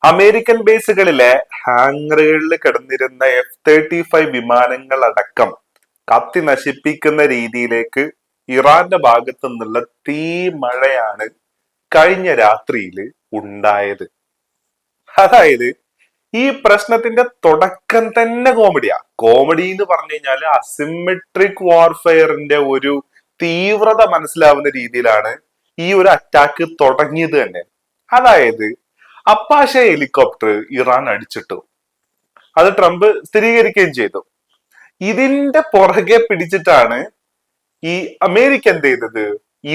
American ബേസുകളിലെ ഹാങ്ങറുകളിൽ കിടന്നിരുന്ന F-35 വിമാനങ്ങൾ അടക്കം കത്തി നശിപ്പിക്കുന്ന രീതിയിലേക്ക് ഇറാന്റെ ഭാഗത്തു നിന്നുള്ള തീമഴയാണ് കഴിഞ്ഞ രാത്രിയിൽ ഉണ്ടായത്. അതായത് ഈ പ്രശ്നത്തിന്റെ തുടക്കം തന്നെ കോമഡിയാ. കോമഡി എന്ന് പറഞ്ഞു കഴിഞ്ഞാൽ അസിമെട്രിക് വാർഫെയറിന്റെ ഒരു തീവ്രത മനസ്സിലാവുന്ന രീതിയിലാണ് ഈ ഒരു അറ്റാക്ക് തുടങ്ങിയത് തന്നെ. അതായത് അപ്പാഷ ഹെലികോപ്റ്റർ ഇറാൻ അടിച്ചിട്ടു, അത് ട്രംപ് സ്ഥിരീകരിക്കുകയും ചെയ്തു. ഇതിന്റെ പുറകെ പിടിച്ചിട്ടാണ് ഈ അമേരിക്ക എന്ത് ചെയ്തത്,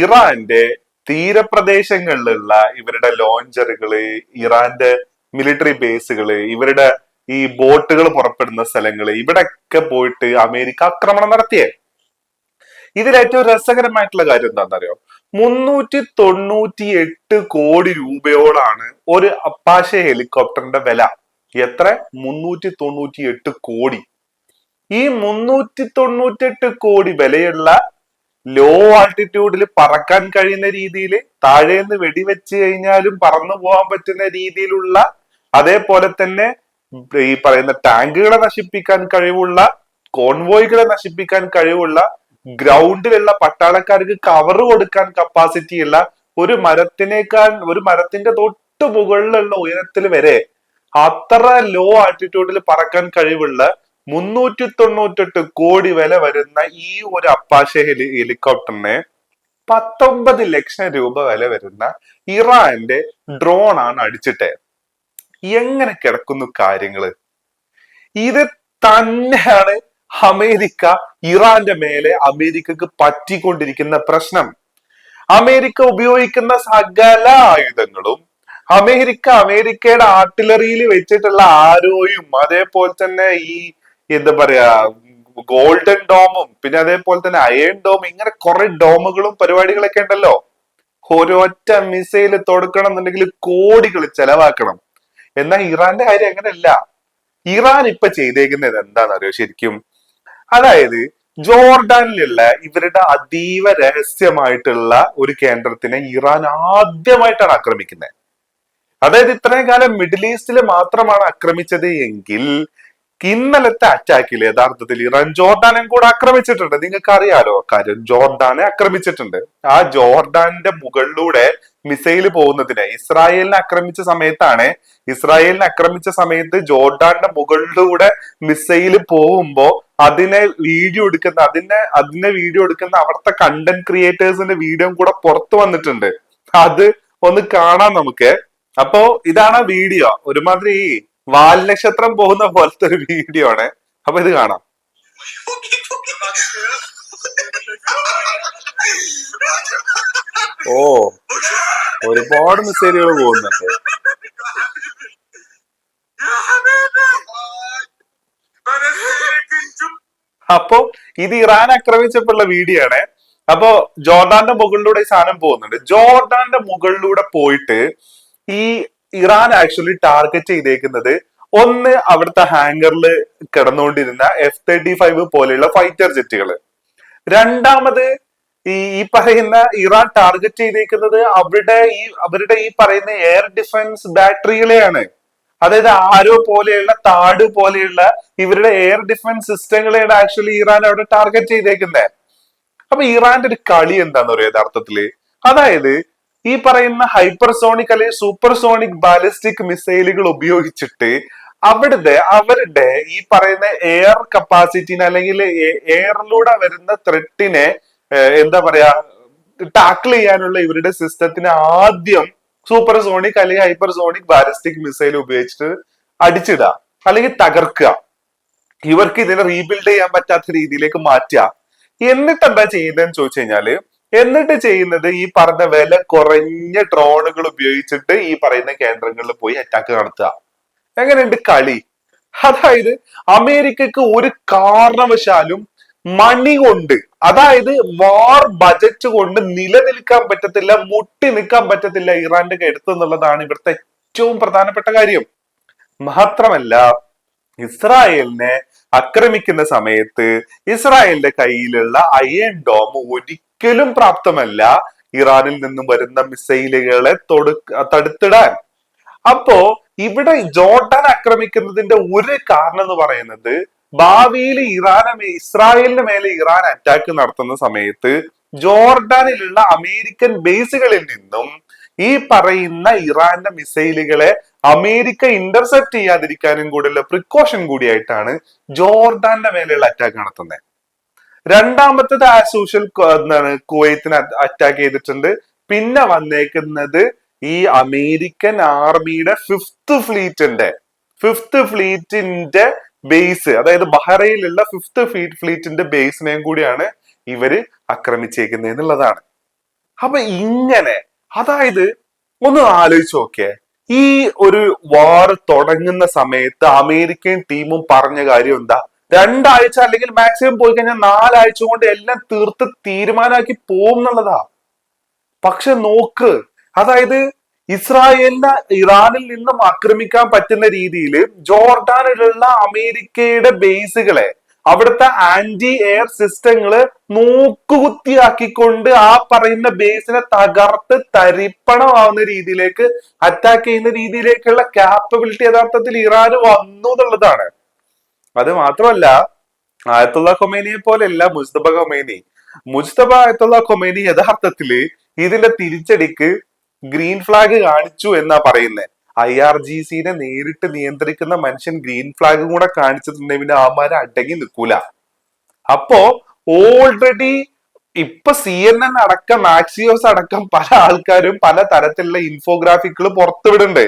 ഇറാന്റെ തീരപ്രദേശങ്ങളിലുള്ള ഇവരുടെ ലോഞ്ചറുകള്, ഇറാന്റെ മിലിറ്ററി ബേസുകള്, ഇവരുടെ ഈ ബോട്ടുകൾ പുറപ്പെടുന്ന സ്ഥലങ്ങള്, ഇവിടെയൊക്കെ പോയിട്ട് അമേരിക്ക ആക്രമണം നടത്തിയേ. ഇതിൽ ഏറ്റവും രസകരമായിട്ടുള്ള കാര്യം എന്താണെന്നറിയോ, 398 കോടി രൂപയോളാണ് ഒരു അപ്പാഷ ഹെലികോപ്റ്ററിന്റെ വില. എത്ര? 398 കോടി. ഈ 398 കോടി വിലയുള്ള ലോ ആൾട്ടിറ്റ്യൂഡിൽ പറക്കാൻ കഴിയുന്ന രീതിയിൽ, താഴേന്ന് വെടിവെച്ച് കഴിഞ്ഞാലും പറന്നു പോകാൻ പറ്റുന്ന രീതിയിലുള്ള, അതേപോലെ തന്നെ ഈ പറയുന്ന ടാങ്കുകളെ നശിപ്പിക്കാൻ കഴിവുള്ള, കോൺവോയ്കളെ നശിപ്പിക്കാൻ കഴിവുള്ള, ഗ്രൗണ്ടിലുള്ള പട്ടാളക്കാർക്ക് കവർ കൊടുക്കാൻ കപ്പാസിറ്റി ഉള്ള, ഒരു മരത്തിന്റെ തൊട്ട് മുകളിലുള്ള ഉയരത്തിൽ വരെ അത്ര ലോ ആൾട്ടിറ്റ്യൂഡിൽ പറക്കാൻ കഴിവുള്ള 398 കോടി വില വരുന്ന ഈ ഒരു അപ്പാഷ ഹെലികോപ്റ്ററിനെ 19 ലക്ഷം രൂപ വില വരുന്ന ഇറാന്റെ ഡ്രോൺ ആണ് അടിച്ചിട്ടെ. എങ്ങനെ കിടക്കുന്നു കാര്യങ്ങള്? ഇത് തന്നെയാണ് അമേരിക്ക ഇറാന്റെ മേലെ അമേരിക്കക്ക് പറ്റിക്കൊണ്ടിരിക്കുന്ന പ്രശ്നം. അമേരിക്ക ഉപയോഗിക്കുന്ന സകല ആയുധങ്ങളും അമേരിക്കയുടെ ആർട്ടിലറിയിൽ വെച്ചിട്ടുള്ള ആരോയും, അതേപോലെ തന്നെ ഈ എന്താ പറയാ ഗോൾഡൻ ഡോമും, പിന്നെ അതേപോലെ തന്നെ അയൺ ഡോം, ഇങ്ങനെ കുറെ ഡോമുകളും പരിപാടികളൊക്കെ ഉണ്ടല്ലോ. ഒരൊറ്റ മിസൈൽ തൊടുക്കണം എന്നുണ്ടെങ്കിൽ കോടികൾ ചെലവാക്കണം. എന്നാൽ ഇറാന്റെ കാര്യം അങ്ങനെയല്ല. ഇറാൻ ഇപ്പൊ ചെയ്തേക്കുന്നത് എന്താണെന്നറിയോ ശരിക്കും? അതായത് ജോർഡാനിലുള്ള ഇവരുടെ അതീവ രഹസ്യമായിട്ടുള്ള ഒരു കേന്ദ്രത്തിനെ ഇറാൻ ആദ്യമായിട്ടാണ് ആക്രമിക്കുന്നത്. അതായത് ഇത്രയും കാലം മിഡിൽ ഈസ്റ്റില് മാത്രമാണ് ആക്രമിച്ചത് എങ്കിൽ ഇന്നലത്തെ അറ്റാക്കിൽ യഥാർത്ഥത്തിൽ ഇറാൻ ജോർഡാനും കൂടെ ആക്രമിച്ചിട്ടുണ്ട്. നിങ്ങൾക്ക് അറിയാലോ കാര്യം, ജോർഡാനെ ആക്രമിച്ചിട്ടുണ്ട്. ആ ജോർഡാന്റെ മുകളിലൂടെ മിസൈൽ പോകുന്നതിന് ഇസ്രായേലിനെ ആക്രമിച്ച സമയത്ത് ജോർഡാന്റെ മുകളിലൂടെ മിസൈൽ പോകുമ്പോ അതിനെ വീഡിയോ എടുക്കുന്ന അവിടുത്തെ കണ്ടന്റ് ക്രിയേറ്റേഴ്സിന്റെ വീഡിയോ കൂടെ പുറത്തു വന്നിട്ടുണ്ട്. അത് ഒന്ന് കാണാം നമുക്ക്. അപ്പോ ഇതാണ് വീഡിയോ. ഒരുമാതിരി വാൽനക്ഷത്രം പോകുന്ന പോലത്തെ ഒരു വീഡിയോ ആണ്. അപ്പൊ ഇത് കാണാം. ഓ, ഒരുപാട് മിസൈലുകൾ പോകുന്നുണ്ട്. അപ്പോ ഇത് ഇറാൻ ആക്രമിച്ചപ്പോഴുള്ള വീഡിയോ ആണ്. അപ്പോ ജോർഡാന്റെ മുകളിലൂടെ ഈ സാധനം പോകുന്നുണ്ട്. ജോർഡാന്റെ മുകളിലൂടെ പോയിട്ട് ഈ ഇറാൻ ആക്ച്വലി ടാർഗറ്റ് ചെയ്തേക്കുന്നത് ഒന്ന് അവിടുത്തെ ഹാങ്കറിൽ കിടന്നുകൊണ്ടിരുന്ന F-35 പോലെയുള്ള ഫൈറ്റർ ജെറ്റുകള്. രണ്ടാമത് ഈ പറയുന്ന ഇറാൻ ടാർഗറ്റ് ചെയ്തേക്കുന്നത് അവരുടെ ഈ പറയുന്ന എയർ ഡിഫൻസ് ബാറ്ററികളെയാണ്. അതായത് ആരോ പോലെയുള്ള, താട് പോലെയുള്ള ഇവരുടെ എയർ ഡിഫൻസ് സിസ്റ്റങ്ങളെയാണ് ആക്ച്വലി ഇറാൻ അവിടെ ടാർഗറ്റ് ചെയ്തേക്കുന്നത്. അപ്പൊ ഇറാന്റെ ഒരു കളി എന്താന്ന് പറയുക യഥാർത്ഥത്തില്? അതായത് ഈ പറയുന്ന ഹൈപ്പർസോണിക് അല്ലെങ്കിൽ സൂപ്പർസോണിക് ബാലിസ്റ്റിക് മിസൈലുകൾ ഉപയോഗിച്ചിട്ട് അവരുടെ ഈ പറയുന്ന എയർ കപ്പാസിറ്റിനെ, അല്ലെങ്കിൽ എയറിലൂടെ വരുന്ന ത്രെട്ടിനെ എന്താ പറയാ ടാക്കിൾ ചെയ്യാനുള്ള ഇവരുടെ സിസ്റ്റത്തിന് ആദ്യം സൂപ്പർസോണിക് അല്ലെങ്കിൽ ഹൈപ്പർസോണിക് ബാലിസ്റ്റിക് മിസൈൽ ഉപയോഗിച്ചിട്ട് അടിച്ചിടുക അല്ലെങ്കിൽ തകർക്കുക. ഇവർക്ക് ഇതിനെ റീബിൽഡ് ചെയ്യാൻ പറ്റാത്ത രീതിയിലേക്ക് മാറ്റുക. എന്നിട്ട് എന്താ ചെയ്യുന്നതെന്ന് ചോദിച്ചു കഴിഞ്ഞാല്, ഈ പറഞ്ഞ വില കുറഞ്ഞ ഡ്രോണുകൾ ഉപയോഗിച്ചിട്ട് ഈ പറയുന്ന കേന്ദ്രങ്ങളിൽ പോയി അറ്റാക്ക് നടത്തുക. എങ്ങനെയുണ്ട് കളി? അതായത് അമേരിക്കക്ക് ഒരു കാരണവശാലും മണി കൊണ്ട്, അതായത് വാർ ബജറ്റ് കൊണ്ട് നിലനിൽക്കാൻ പറ്റത്തില്ല, മുട്ടി നിൽക്കാൻ പറ്റത്തില്ല ഇറാന്റെ അടുത്ത് എന്നുള്ളതാണ് ഇവിടുത്തെ ഏറ്റവും പ്രധാനപ്പെട്ട കാര്യം. മാത്രമല്ല, ഇസ്രായേലിനെ ആക്രമിക്കുന്ന സമയത്ത് ഇസ്രായേലിന്റെ കയ്യിലുള്ള അയൺ ഡോം ഒരിക്കലും പ്രാപ്തമല്ല ഇറാനിൽ നിന്നും വരുന്ന മിസൈലുകളെ തടുത്തിടാൻ. അപ്പോ ഇവിടെ ജോർഡാൻ ആക്രമിക്കുന്നതിന്റെ ഒരു കാരണം എന്ന് പറയുന്നത് ഭാവിയിൽ ഇസ്രായേലിന് മേലെ ഇറാൻ അറ്റാക്ക് നടത്തുന്ന സമയത്ത് ജോർഡാനിലുള്ള അമേരിക്കൻ ബേസുകളിൽ നിന്നും ഈ പറയുന്ന ഇറാന്റെ മിസൈലുകളെ അമേരിക്ക ഇന്റർസെപ്റ്റ് ചെയ്യാതിരിക്കാനും കൂടിയുള്ള പ്രിക്കോഷൻ കൂടിയായിട്ടാണ് ജോർഡാന്റെ മേലെയുള്ള അറ്റാക്ക് നടത്തുന്നത്. രണ്ടാമത്തത് ആസ് യൂഷ്വൽ എന്താണ്, കുവൈത്തിനെ അറ്റാക്ക് ചെയ്തിട്ടുണ്ട്. പിന്നെ വന്നേക്കുന്നത് ഈ അമേരിക്കൻ ആർമിയുടെ ഫിഫ്ത് ഫ്ലീറ്റിന്റെ ബേസ്, അതായത് ബഹ്റൈനിലുള്ള ഫിഫ്ത് ഫ്ലീറ്റിന്റെ ബേസിനെയും കൂടിയാണ് ഇവര് ആക്രമിച്ചേക്കുന്നത് എന്നുള്ളതാണ്. അപ്പൊ ഇങ്ങനെ, അതായത് ഒന്ന് ആലോചിച്ച് നോക്കിയേ, ഈ ഒരു വാർ തുടങ്ങുന്ന സമയത്ത് അമേരിക്കൻ ടീമും പറഞ്ഞ കാര്യം എന്താ, 2 ആഴ്ച അല്ലെങ്കിൽ മാക്സിമം പോയി കഴിഞ്ഞാൽ 4 ആഴ്ച കൊണ്ട് എല്ലാം തീർത്ത് തീരുമാനമാക്കി പോകും എന്നുള്ളതാ. പക്ഷെ നോക്ക്, അതായത് ഇസ്രായേലിനെ ഇറാനിൽ നിന്നും ആക്രമിക്കാൻ പറ്റുന്ന രീതിയിൽ ജോർഡാനിലുള്ള അമേരിക്കയുടെ ബേസുകളെ, അവിടുത്തെ ആന്റി എയർ സിസ്റ്റങ്ങള് നോക്കുകുത്തിയാക്കിക്കൊണ്ട് ആ പറയുന്ന ബേസിനെ തകർത്ത് തരിപ്പണമാവുന്ന രീതിയിലേക്ക് അറ്റാക്ക് ചെയ്യുന്ന രീതിയിലേക്കുള്ള കാപ്പബിലിറ്റി യഥാർത്ഥത്തിൽ ഇറാന് വന്നു എന്നുള്ളതാണ്. അത് മാത്രമല്ല, ആയത്തുള്ള ഖൊമേനിയെ പോലെയല്ല മുജ്തബ ആയത്തുള്ള ഖൊമേനി യഥാർത്ഥത്തില് ഇതിന്റെ തിരിച്ചടിക്ക് ഗ്രീൻ ഫ്ലാഗ് കാണിച്ചു എന്നാ പറയുന്നത്. IRGC നേരിട്ട് നിയന്ത്രിക്കുന്ന മനുഷ്യൻ ഗ്രീൻ ഫ്ലാഗ് കൂടെ കാണിച്ചിട്ടുണ്ടെങ്കിൽ പിന്നെ ആമാരെ അടങ്ങി നിൽക്കൂല. അപ്പോ ഓൾറെഡി ഇപ്പൊ CNN അടക്കം, ആക്സിയോസ് അടക്കം പല ആൾക്കാരും പല തരത്തിലുള്ള ഇൻഫോഗ്രാഫിക്കുകൾ പുറത്തുവിടുന്നുണ്ട്.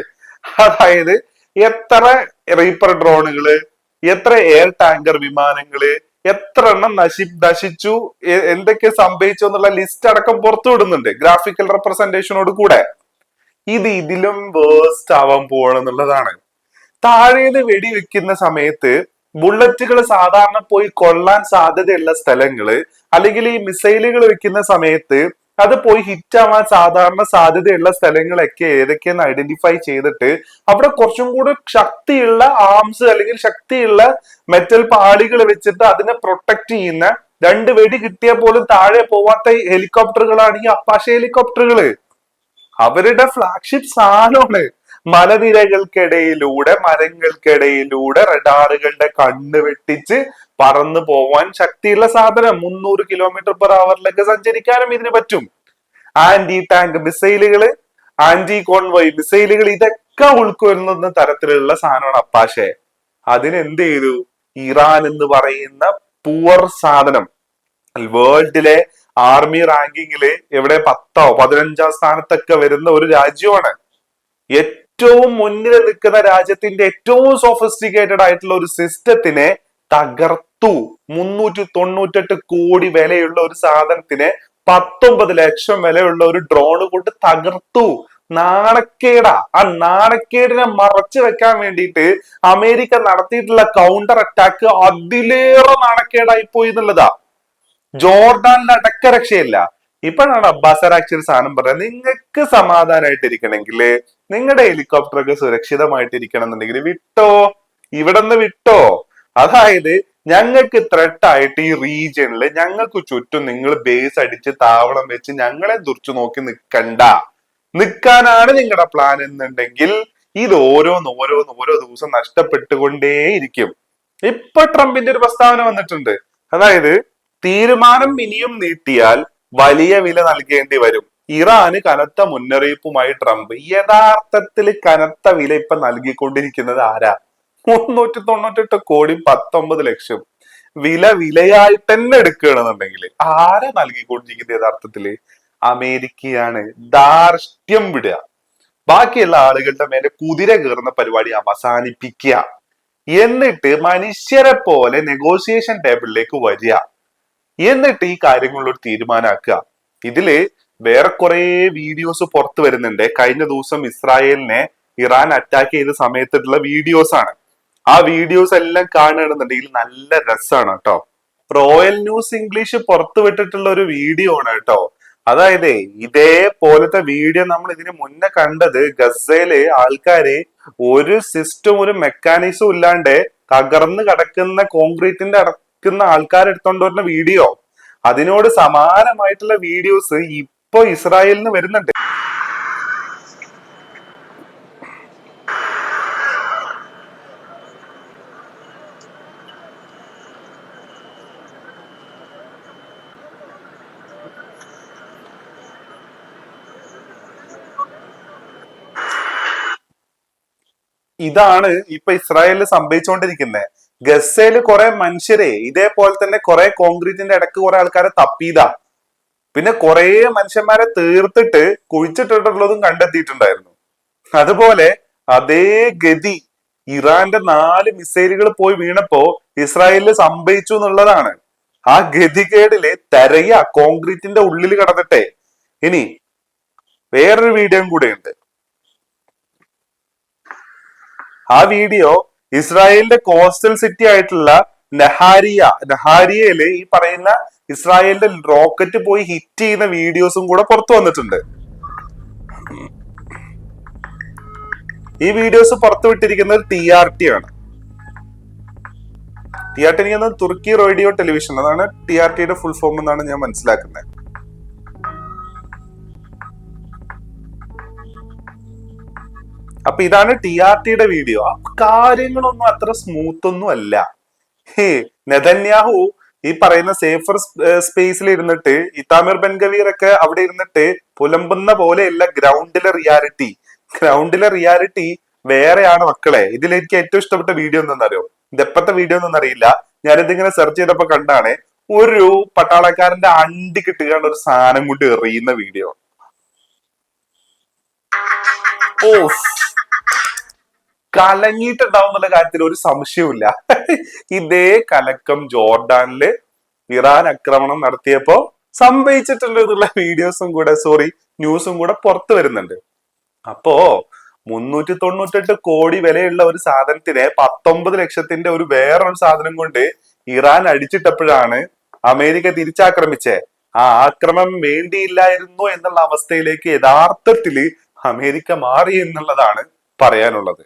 അതായത് എത്ര റീപ്പർ ഡ്രോണുകള്, എത്ര എയർ ടാങ്കർ വിമാനങ്ങള്, എത്ര എണ്ണം നശിച്ചു, എന്തൊക്കെ സംഭവിച്ചു എന്നുള്ള ലിസ്റ്റ് അടക്കം പുറത്തു വിടുന്നുണ്ട് ഗ്രാഫിക്കൽ റെപ്രസെന്റേഷനോട് കൂടെ. ഇതിലും വേസ്റ്റ് ആവാൻ പോകണമെന്നുള്ളതാണ്. താഴേന്ന് വെടിവെക്കുന്ന സമയത്ത് ബുള്ളറ്റുകൾ സാധാരണ പോയി കൊള്ളാൻ സാധ്യതയുള്ള സ്ഥലങ്ങള്, അല്ലെങ്കിൽ ഈ മിസൈലുകൾ വെക്കുന്ന സമയത്ത് അത് പോയി ഹിറ്റ് ആവാൻ സാധാരണ സാധ്യതയുള്ള സ്ഥലങ്ങളൊക്കെ ഏതൊക്കെയെന്ന് ഐഡന്റിഫൈ ചെയ്തിട്ട് അവിടെ കുറച്ചും കൂടെ ശക്തിയുള്ള ആംസ് അല്ലെങ്കിൽ ശക്തിയുള്ള മെറ്റൽ പാളികൾ വെച്ചിട്ട് അതിനെ പ്രൊട്ടക്ട് ചെയ്യുന്ന, 2 വെടി കിട്ടിയാൽ പോലും താഴെ പോവാത്ത ഹെലികോപ്റ്ററുകളാണ് ഈ അപ്പാഷെ ഹെലികോപ്റ്ററുകള്. അവരുടെ ഫ്ലാഗ്ഷിപ്പ് സാധനമാണ്. മലനിരകൾക്കിടയിലൂടെ, മരങ്ങൾക്കിടയിലൂടെ റഡാറുകളുടെ കണ്ണ് വെട്ടിച്ച് പറന്നു പോവാൻ ശക്തിയുള്ള സാധനം. 300 km/h സഞ്ചരിക്കാനും ഇതിന് പറ്റും. ആന്റി ടാങ്ക് മിസൈലുകള്, ആന്റി കോൺവോയ് മിസൈലുകൾ, ഇതൊക്കെ ഉൾക്കൊള്ളുന്ന തരത്തിലുള്ള സാധനമാണ് അപ്പാഷെ. അതിനെന്ത് ചെയ്തു ഇറാൻ എന്ന് പറയുന്ന പുവർ സാധനം, വേൾഡിലെ ആർമി റാങ്കിങ്ങില് എവിടെ 10ഓ 15ആം സ്ഥാനത്തൊക്കെ വരുന്ന ഒരു രാജ്യമാണ്. ഏറ്റവും മുന്നിൽ നിൽക്കുന്ന രാജ്യത്തിന്റെ ഏറ്റവും സോഫിസ്റ്റിക്കേറ്റഡ് ആയിട്ടുള്ള ഒരു സിസ്റ്റത്തിനെ തകർത്തു. 398 കോടി വിലയുള്ള ഒരു സാധനത്തിനെ 19 ലക്ഷം വിലയുള്ള ഒരു ഡ്രോൺ കൊണ്ട് തകർത്തു. നാണക്കേടാ. ആ നാണക്കേടിനെ മറച്ചു വെക്കാൻ വേണ്ടിയിട്ട് അമേരിക്ക നടത്തിയിട്ടുള്ള കൗണ്ടർ അറ്റാക്ക് അതിലേറെ നാണക്കേടായി പോയി എന്നുള്ളതാ. ജോർഡാനിൽ അടക്കരക്ഷയില്ല. ഇപ്പോഴാണ് അബ്ബാസ് അറാഖ്ചി ഒരു സാധനം പറഞ്ഞത്, നിങ്ങൾക്ക് സമാധാനമായിട്ടിരിക്കണമെങ്കിൽ, നിങ്ങളുടെ ഹെലികോപ്റ്റർ ഒക്കെ സുരക്ഷിതമായിട്ടിരിക്കണം എന്നുണ്ടെങ്കിൽ വിട്ടോ, ഇവിടെ നിന്ന് വിട്ടോ. അതായത് ഞങ്ങൾക്ക് ത്രെട്ട് ആയിട്ട് ഈ റീജിയനിൽ ഞങ്ങൾക്ക് ചുറ്റും നിങ്ങൾ ബേസ് അടിച്ച് താവളം വെച്ച് ഞങ്ങളെ തുറച്ചു നോക്കി നിൽക്കാനാണ് നിങ്ങളുടെ പ്ലാൻ എന്നുണ്ടെങ്കിൽ ഇത് ഓരോ ദിവസം നഷ്ടപ്പെട്ടുകൊണ്ടേയിരിക്കും. ഇപ്പൊ ട്രംപിന്റെ ഒരു പ്രസ്താവന വന്നിട്ടുണ്ട്. അതായത് തീരുമാനം ഇനിയും നീട്ടിയാൽ വലിയ വില നൽകേണ്ടി വരും. ഇറാന് കനത്ത മുന്നറിയിപ്പുമായി ട്രംപ്. യഥാർത്ഥത്തിൽ കനത്ത വില ഇപ്പൊ നൽകിക്കൊണ്ടിരിക്കുന്നത് ആരാ? 398 കോടി 19 ലക്ഷം വിലയായിട്ട് തന്നെ എടുക്കുകയാണെന്നുണ്ടെങ്കിൽ ആരാ നൽകിക്കൊണ്ടിരിക്കുന്നത്? യഥാർത്ഥത്തില് അമേരിക്കയാണ്. ധാർഷ്ട്യം വിടുക, ബാക്കിയുള്ള ആളുകളുടെ മേലെ കുതിര കയറുന്ന പരിപാടി അവസാനിപ്പിക്കുക, എന്നിട്ട് മനുഷ്യരെ പോലെ നെഗോഷിയേഷൻ ടേബിളിലേക്ക് വരിക, എന്നിട്ട് ഈ കാര്യങ്ങളൊരു തീരുമാനമാക്കുക. ഇതില് വേറെ കുറെ വീഡിയോസ് പുറത്തു വരുന്നുണ്ട്. കഴിഞ്ഞ ദിവസം ഇസ്രായേലിനെ ഇറാൻ അറ്റാക്ക് ചെയ്ത സമയത്തുള്ള വീഡിയോസ് ആണ്. ആ വീഡിയോസ് എല്ലാം കാണുകയാണെന്നുണ്ടെങ്കിൽ നല്ല രസമാണ് കേട്ടോ. റോയൽ ന്യൂസ് ഇംഗ്ലീഷ് പുറത്തു വിട്ടിട്ടുള്ള ഒരു വീഡിയോ ആണ് കേട്ടോ. അതായത് ഇതേപോലത്തെ വീഡിയോ നമ്മൾ ഇതിന് മുന്നേ കണ്ടത് ഗസയില് ആൾക്കാര് ഒരു സിസ്റ്റം, ഒരു മെക്കാനിസം ഇല്ലാണ്ട് തകർന്ന് കിടക്കുന്ന കോൺക്രീറ്റിന്റെ അടക്കുന്ന ആൾക്കാരെടുത്തോണ്ട് വരുന്ന വീഡിയോ. അതിനോട് സമാനമായിട്ടുള്ള വീഡിയോസ് ഇപ്പൊ ഇസ്രായേലിന് വരുന്നുണ്ട്. ഇതാണ് ഇപ്പൊ ഇസ്രായേലിൽ സംഭവിച്ചുകൊണ്ടിരിക്കുന്നത്. ഗസയില് കുറെ മനുഷ്യരെ ഇതേപോലെ തന്നെ കുറെ കോൺക്രീറ്റിന്റെ ഇടക്ക് കുറെ ആൾക്കാരെ തപ്പിയതാ. പിന്നെ കുറെ മനുഷ്യന്മാരെ തീർത്തിട്ട് കുഴിച്ചിട്ടിട്ടുള്ളതും കണ്ടെത്തിയിട്ടുണ്ടായിരുന്നു. അതുപോലെ അതേ ഗതി ഇറാന്റെ 4 മിസൈലുകൾ പോയി വീണപ്പോ ഇസ്രായേലിൽ സംഭവിച്ചു എന്നുള്ളതാണ്. ആ ഗതികേടില് തെരയ കോൺക്രീറ്റിന്റെ ഉള്ളിൽ കടന്നിട്ടെ. ഇനി വേറൊരു വീഡിയോയും കൂടെ ഉണ്ട്. ആ വീഡിയോ ഇസ്രായേലിന്റെ കോസ്റ്റൽ സിറ്റി ആയിട്ടുള്ള നഹാരിയയില് ഈ പറയുന്ന ഇസ്രായേലിന്റെ റോക്കറ്റ് പോയി ഹിറ്റ് ചെയ്യുന്ന വീഡിയോസും കൂടെ പുറത്തു വന്നിട്ടുണ്ട്. ഈ വീഡിയോസ് പുറത്തുവിട്ടിരിക്കുന്നത് TRT ആണ്. TRT എനിക്ക് തുർക്കി റേഡിയോ ടെലിവിഷൻ, അതാണ് TRTയുടെ ഫുൾ ഫോം എന്നാണ് ഞാൻ മനസ്സിലാക്കുന്നത്. അപ്പൊ ഇതാണ് TRTയുടെ വീഡിയോ. ആ കാര്യങ്ങളൊന്നും അത്ര സ്മൂത്ത് ഒന്നും അല്ല. നെതന്യാഹു ഈ പറയുന്ന സേഫർ സ്പേസിൽ ഇരുന്നിട്ട് ഇതാമിർ ബെൻ ഗവീർ ഒക്കെ അവിടെ ഇരുന്നിട്ട് പുലമ്പുന്ന പോലെയല്ല ഗ്രൗണ്ടിലെ റിയാലിറ്റി വേറെയാണ് മക്കളെ. ഇതിൽ എനിക്ക് ഏറ്റവും ഇഷ്ടപ്പെട്ട വീഡിയോ എന്താണെന്നറിയോ? ഇത് എപ്പത്തെ വീഡിയോ ഒന്നും അറിയില്ല, ഞാനിതിങ്ങനെ സെർച്ച് ചെയ്തപ്പോ കണ്ടാണ്. ഒരു പട്ടാളക്കാരന്റെ അണ്ടി കിട്ടുകയാണ് ഒരു സാധനം കൊണ്ട് എറിയുന്ന വീഡിയോ. ഓ, കലങ്ങിയിട്ടുണ്ടാവും എന്നുള്ള കാര്യത്തിൽ ഒരു സംശയവുമില്ല. ഇതേ കലക്കം ജോർഡാനില് ഇറാൻ ആക്രമണം നടത്തിയപ്പോ സംഭവിച്ചിട്ടുണ്ട് എന്നുള്ള വീഡിയോസും കൂടെ ന്യൂസും കൂടെ പുറത്തു വരുന്നുണ്ട്. അപ്പോ 398 കോടി വിലയുള്ള ഒരു സാധനത്തിനെ 19 ലക്ഷത്തിന്റെ ഒരു വേറൊരു സാധനം കൊണ്ട് ഇറാൻ അടിച്ചിട്ടപ്പോഴാണ് അമേരിക്ക തിരിച്ചാക്രമിച്ചേ. ആ ആക്രമണം വേണ്ടിയില്ലായിരുന്നു എന്നുള്ള അവസ്ഥയിലേക്ക് യഥാർത്ഥത്തില് അമേരിക്ക മാറി എന്നുള്ളതാണ് പറയാനുള്ളത്.